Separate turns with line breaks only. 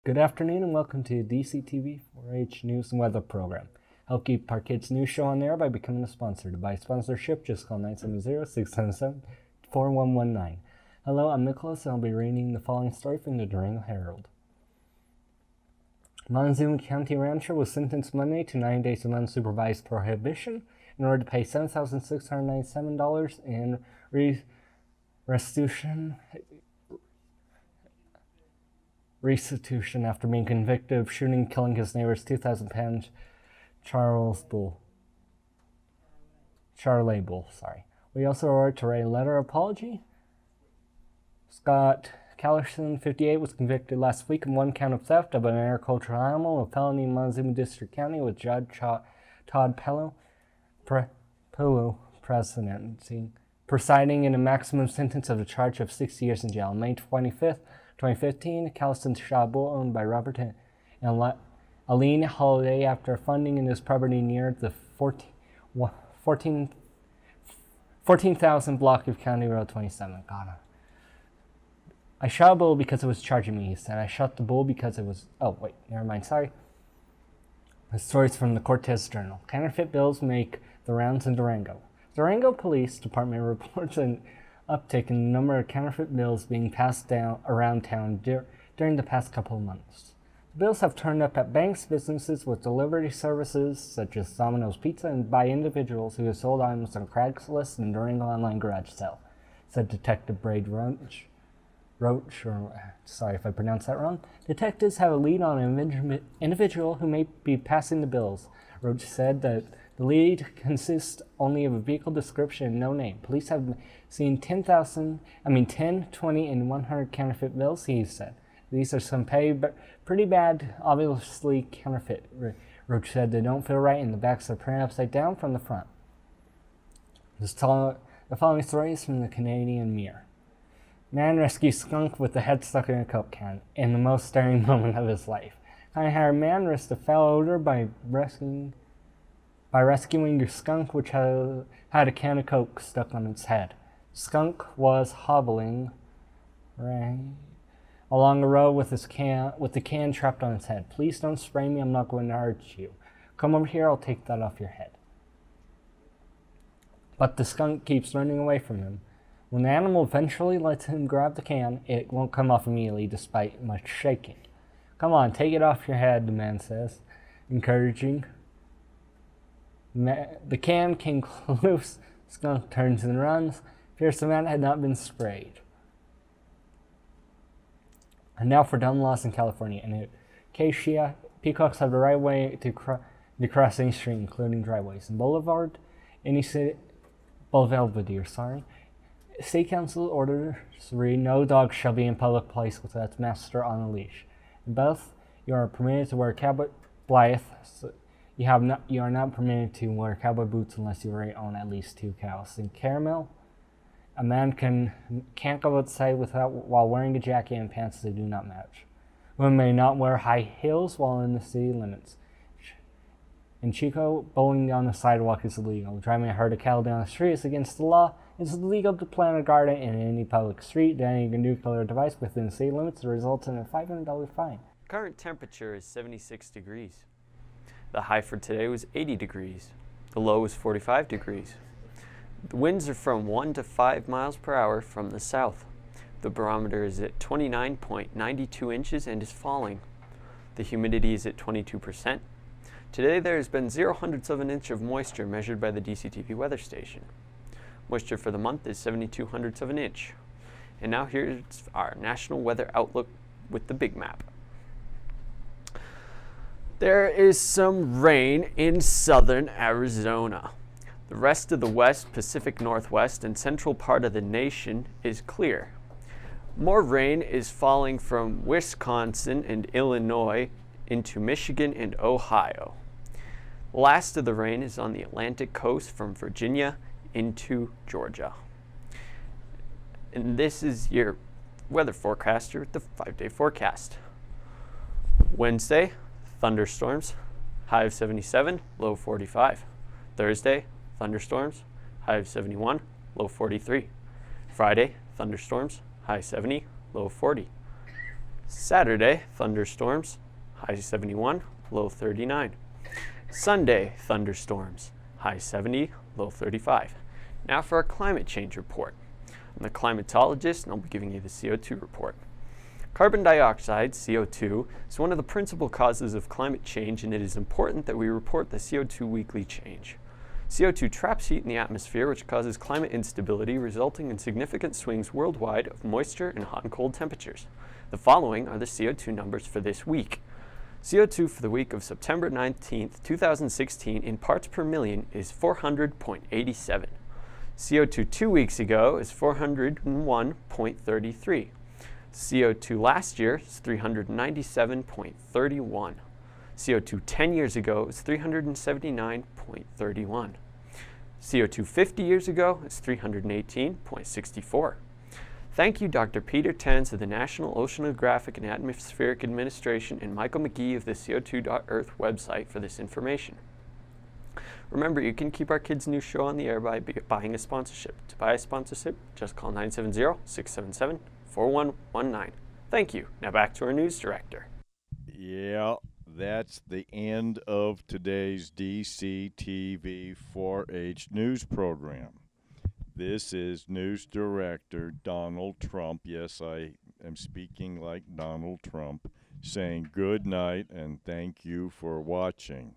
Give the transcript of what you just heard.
Good afternoon and welcome to DCTV 4-H News and Weather Program. Help keep our kids' news show on the air by becoming a sponsor. To buy sponsorship, just call 970-677-4119. Hello, I'm Nicholas and I'll be reading the following story from the Durango Herald. Montezuma County rancher was sentenced Monday to 9 days of unsupervised prohibition in order to pay $7,697 in restitution after being convicted of shooting and killing his neighbor's 2,000-pound Charlie Bull. We also wrote to write a letter of apology. Scott Callerson, 58, was convicted last week of one count of theft of an agricultural animal, a felony in Montezuma District County, with Judge Todd Pello presiding in a maximum sentence of a charge of 60 years in jail. On May 25th, 2015, Callerson shot a bull owned by Robert and Aline Holiday after funding in his property near the 14,000 block of County Road 27. I shot a bull because it was charging me, he said. I shot the bull because it was... Oh, wait, never mind, sorry. The story's from the Cortez Journal. Counterfeit bills make the rounds in Durango. Durango Police Department reports an uptick in the number of counterfeit bills being passed down around town during the past couple of months. The bills have turned up at banks, businesses with delivery services such as Domino's Pizza, and by individuals who have sold items on Craigslist and Durango online garage sale, said Detective Braid Roach, sorry if I pronounced that wrong. Detectives have a lead on an individual who may be passing the bills. Roach said that the lead consists only of a vehicle description and no name. Police have seen 10, 20, and 100 counterfeit bills, he said. These are some pretty bad, obviously counterfeit. Roach said they don't feel right and the backs are printed upside down from the front. The following story is from the Canadian Mirror. Man rescues skunk with the head stuck in a Coke can in the most staring moment of his life. Kind-hearted man risked a foul odor by rescuing a skunk which had a can of Coke stuck on its head. Skunk was hobbling along the road with the can trapped on its head. Please don't spray me, I'm not going to hurt you. Come over here, I'll take that off your head. But the skunk keeps running away from him. When the animal eventually lets him grab the can, it won't come off immediately despite much shaking. Come on, take it off your head, the man says, encouraging. The can came loose. Skunk turns and runs. Appears the man had not been sprayed. And now for dumb laws in California. In Acacia, peacocks have the right way to cross any street, including driveways. In Belvedere, State Council orders read, no dog shall be in public place without its master on a leash. In both, you are permitted to wear cowboy You are not permitted to wear cowboy boots unless you already own at least 2 cows. In Caramel, a man can't go outside while wearing a jacket and pants that do not match. Women may not wear high heels while in the city limits. In Chico, bowling down the sidewalk is illegal. Driving a herd of cattle down the street is against the law. It's illegal to plant a garden in any public street. Detonating a nuclear device within the city limits results in a $500 fine.
Current temperature is 76 degrees. The high for today was 80 degrees. The low was 45 degrees. The winds are from 1 to 5 miles per hour from the south. The barometer is at 29.92 inches and is falling. The humidity is at 22%. Today there has been 0.00 of an inch of moisture measured by the DCTV weather station. Moisture for the month is 0.72 of an inch. And now here's our national weather outlook with the big map. There is some rain in southern Arizona. The rest of the west, Pacific Northwest, and central part of the nation is clear. More rain is falling from Wisconsin and Illinois into Michigan and Ohio. Last of the rain is on the Atlantic coast from Virginia into Georgia. And this is your weather forecaster with the 5-day forecast. Wednesday, thunderstorms, high of 77, low 45. Thursday, thunderstorms, high of 71, low 43. Friday, thunderstorms, high 70, low 40. Saturday, thunderstorms, high 71, low 39. Sunday, thunderstorms, high 70, low 35. Now for our climate change report. I'm the climatologist and I'll be giving you the CO2 report. Carbon dioxide, CO2, is one of the principal causes of climate change, and it is important that we report the CO2 weekly change. CO2 traps heat in the atmosphere, which causes climate instability, resulting in significant swings worldwide of moisture and hot and cold temperatures. The following are the CO2 numbers for this week. CO2 for the week of September 19th, 2016 in parts per million is 400.87. CO2 2 weeks ago is 401.33. CO2 last year is 397.31. CO2 10 years ago is 379.31. CO2 50 years ago is 318.64. Thank you, Dr. Peter Tenz of the National Oceanographic and Atmospheric Administration and Michael McGee of the CO2.Earth website for this information. Remember, you can keep our kids' news show on the air by buying a sponsorship. To buy a sponsorship, just call 970-677-4119. Thank you. Now back to our news director.
Yeah, that's the end of today's DCTV 4-H news program. This is News Director Donald Trump. Yes, I am speaking like Donald Trump, saying good night and thank you for watching.